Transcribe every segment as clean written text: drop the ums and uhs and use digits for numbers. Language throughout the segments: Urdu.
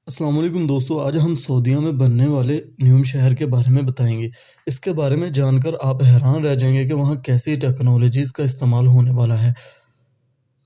السلام علیکم دوستو، آج ہم سعودیہ میں بننے والے نیوم شہر کے بارے میں بتائیں گے۔ اس کے بارے میں جان کر آپ حیران رہ جائیں گے کہ وہاں کیسی ٹیکنالوجیز کا استعمال ہونے والا ہے۔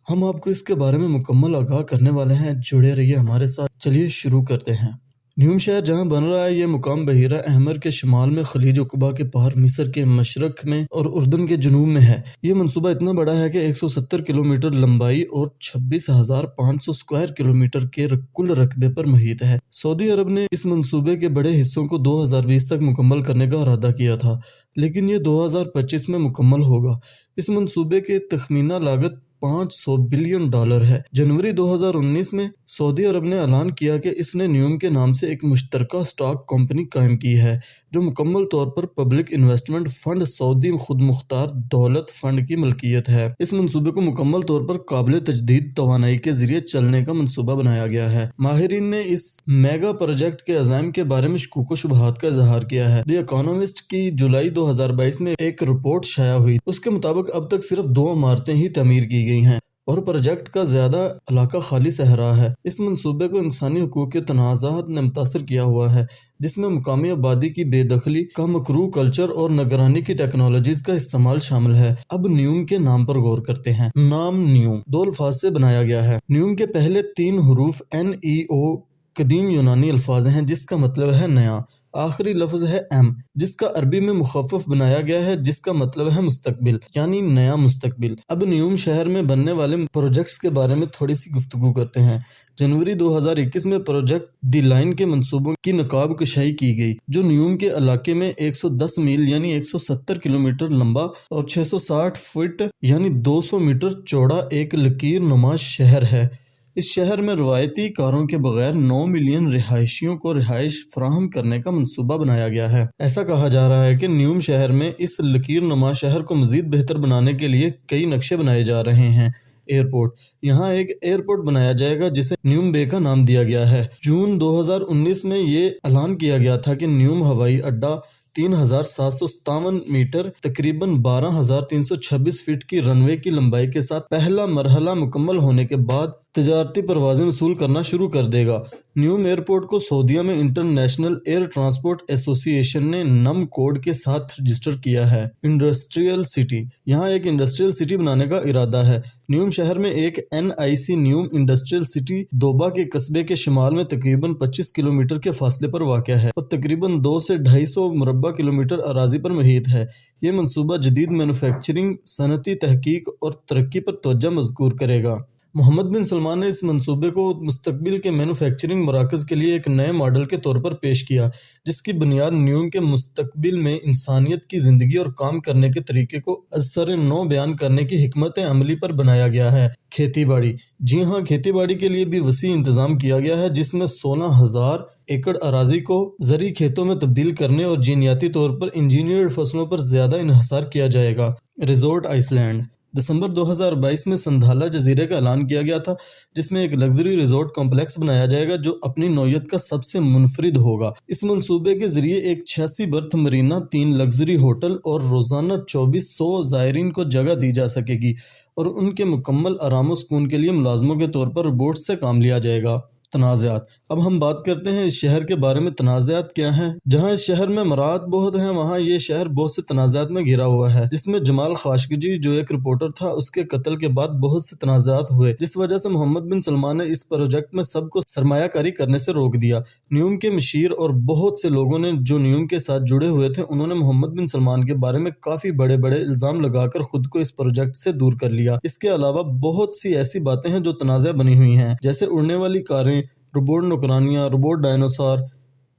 ہم آپ کو اس کے بارے میں مکمل آگاہ کرنے والے ہیں، جڑے رہیے ہمارے ساتھ۔ چلیے شروع کرتے ہیں۔ نیوم شہر جہاں بن رہا ہے، یہ مقام بحیرہ احمر کے شمال میں، خلیج عقبہ کے پار، مصر کے مشرق میں اور اردن کے جنوب میں ہے۔ یہ منصوبہ اتنا بڑا ہے کہ 170 کلومیٹر لمبائی اور 26,500 اسکوائر کلومیٹر کے کل رقبے پر محیط ہے۔ سعودی عرب نے اس منصوبے کے بڑے حصوں کو 2020 تک مکمل کرنے کا ارادہ کیا تھا، لیکن یہ 2025 میں مکمل ہوگا۔ اس منصوبے کی تخمینہ لاگت $500 بلین ہے۔ جنوری 2019 میں سعودی عرب نے اعلان کیا کہ اس نے نیوم کے نام سے ایک مشترکہ اسٹاک کمپنی قائم کی ہے، جو مکمل طور پر پبلک انویسٹمنٹ فنڈ سعودی خود مختار دولت فنڈ کی ملکیت ہے۔ اس منصوبے کو مکمل طور پر قابل تجدید توانائی کے ذریعے چلنے کا منصوبہ بنایا گیا ہے۔ ماہرین نے اس میگا پروجیکٹ کے عزائم کے بارے میں شکوک و شبہات کا اظہار کیا ہے۔ دی اکانومسٹ کی جولائی 2022 میں ایک رپورٹ شائع ہوئی۔ اس کے مطابق اب تک صرف 2 عمارتیں ہی تعمیر کی گئی ہیں اور پروجیکٹ کا زیادہ علاقہ خالی صحرا ہے۔ اس منصوبے کو انسانی حقوق کے تنازعات نے متاثر کیا ہوا ہے، جس میں مقامی آبادی کی بے دخلی، کم مکروہ کلچر اور نگرانی کی ٹیکنالوجیز کا استعمال شامل ہے۔ اب نیوم کے نام پر غور کرتے ہیں۔ نام نیوم 2 الفاظ سے بنایا گیا ہے۔ نیوم کے پہلے 3 حروف NEO قدیم یونانی الفاظ ہیں، جس کا مطلب ہے نیا۔ آخری لفظ ہے M، جس کا عربی میں مخفف بنایا گیا ہے، جس کا مطلب ہے مستقبل، یعنی نیا مستقبل۔ اب نیوم شہر میں بننے والے پروجیکٹس کے بارے میں تھوڑی سی گفتگو کرتے ہیں۔ جنوری 2021 میں پروجیکٹ دی لائن کے منصوبوں کی نقاب کشائی کی گئی، جو نیوم کے علاقے میں 110 میل یعنی 170 کلومیٹر لمبا اور 660 فٹ یعنی 200 میٹر چوڑا ایک لکیر نما شہر ہے۔ اس شہر میں روایتی کاروں کے بغیر 9 ملین رہائشیوں کو رہائش فراہم کرنے کا منصوبہ بنایا گیا ہے۔ ایسا کہا جا رہا ہے کہ نیوم شہر میں اس لکیر نما شہر کو مزید بہتر بنانے کے لیے کئی نقشے بنائے جا رہے ہیں۔ ایئرپورٹ، یہاں ایک ایئرپورٹ بنایا جائے گا جسے نیوم بے کا نام دیا گیا ہے۔ جون 2019 میں یہ اعلان کیا گیا تھا کہ نیوم ہوائی اڈہ 3,757 میٹر تقریباً 12,326 فٹ کی رن وے کی لمبائی کے ساتھ پہلا مرحلہ مکمل ہونے کے بعد تجارتی پروازیں وصول کرنا شروع کر دے گا۔ نیوم ایئرپورٹ کو سعودیہ میں انٹرنیشنل ایئر ٹرانسپورٹ ایسوسی ایشن نے نم کوڈ کے ساتھ رجسٹر کیا ہے۔ انڈسٹریل سٹی، یہاں ایک انڈسٹریل سٹی بنانے کا ارادہ ہے۔ نیوم شہر میں ایک NIC نیوم انڈسٹریل سٹی دوبا کے قصبے کے شمال میں تقریباً 25 کلومیٹر کے فاصلے پر واقع ہے اور تقریباً 2 سے 250 مربع کلومیٹر اراضی پر محیط ہے۔ یہ منصوبہ جدید مینوفیکچرنگ، صنعتی تحقیق اور ترقی پر توجہ مذکور کرے گا۔ محمد بن سلمان نے اس منصوبے کو مستقبل کے مینوفیکچرنگ مراکز کے لیے ایک نئے ماڈل کے طور پر پیش کیا، جس کی بنیاد نیوم کے مستقبل میں انسانیت کی زندگی اور کام کرنے کے طریقے کو ازسر نو بیان کرنے کی حکمت عملی پر بنایا گیا ہے۔ کھیتی باڑی، جی ہاں، کھیتی باڑی کے لیے بھی وسیع انتظام کیا گیا ہے، جس میں 16,000 ایکڑ اراضی کو زرعی کھیتوں میں تبدیل کرنے اور جینیاتی طور پر انجینئرڈ فصلوں پر زیادہ انحصار کیا جائے گا۔ ریزورٹ آئس لینڈ، دسمبر 2022 میں سندھالا جزیرے کا اعلان کیا گیا تھا، جس میں ایک لگژری ریزورٹ کمپلیکس بنایا جائے گا جو اپنی نوعیت کا سب سے منفرد ہوگا۔ اس منصوبے کے ذریعے ایک 86 برتھ مرینا، 3 لگژری ہوٹل اور روزانہ 2400 زائرین کو جگہ دی جا سکے گی اور ان کے مکمل آرام و سکون کے لیے ملازموں کے طور پر روبوٹس سے کام لیا جائے گا۔ تنازعات، اب ہم بات کرتے ہیں اس شہر کے بارے میں۔ تنازعات کیا ہیں؟ جہاں اس شہر میں مراد بہت ہیں، وہاں یہ شہر بہت سے تنازعات میں گھرا ہوا ہے، جس میں جمال خاشقجی جو ایک رپورٹر تھا، اس کے قتل کے بعد بہت سے تنازعات ہوئے، جس وجہ سے محمد بن سلمان نے اس پروجیکٹ میں سب کو سرمایہ کاری کرنے سے روک دیا۔ نیوم کے مشیر اور بہت سے لوگوں نے جو نیوم کے ساتھ جڑے ہوئے تھے، انہوں نے محمد بن سلمان کے بارے میں کافی بڑے بڑے الزام لگا کر خود کو اس پروجیکٹ سے دور کر لیا۔ اس کے علاوہ بہت سی ایسی باتیں ہیں جو تنازع بنی ہوئی ہیں، جیسے اڑنے والی کاریں، روبوٹ نوکرانیاں، روبوٹ ڈائنوسار،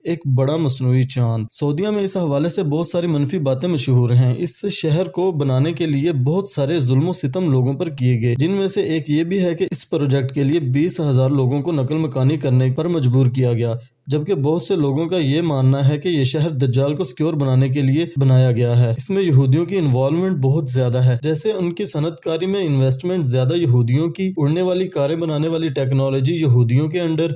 ایک بڑا مصنوعی چاند۔ سعودیہ میں اس حوالے سے بہت ساری منفی باتیں مشہور ہیں۔ اس شہر کو بنانے کے لیے بہت سارے ظلم و ستم لوگوں پر کیے گئے، جن میں سے ایک یہ بھی ہے کہ اس پروجیکٹ کے لیے 20,000 لوگوں کو نقل مکانی کرنے پر مجبور کیا گیا، جبکہ بہت سے لوگوں کا یہ ماننا ہے کہ یہ شہر دجال کو سیکیور بنانے کے لیے بنایا گیا ہے۔ اس میں یہودیوں کی انوالومنٹ بہت زیادہ ہے، جیسے ان کی صنعت کاری میں انویسٹمنٹ زیادہ یہودیوں کی، اڑنے والی کاریں بنانے والی ٹیکنالوجی یہودیوں کے انڈر،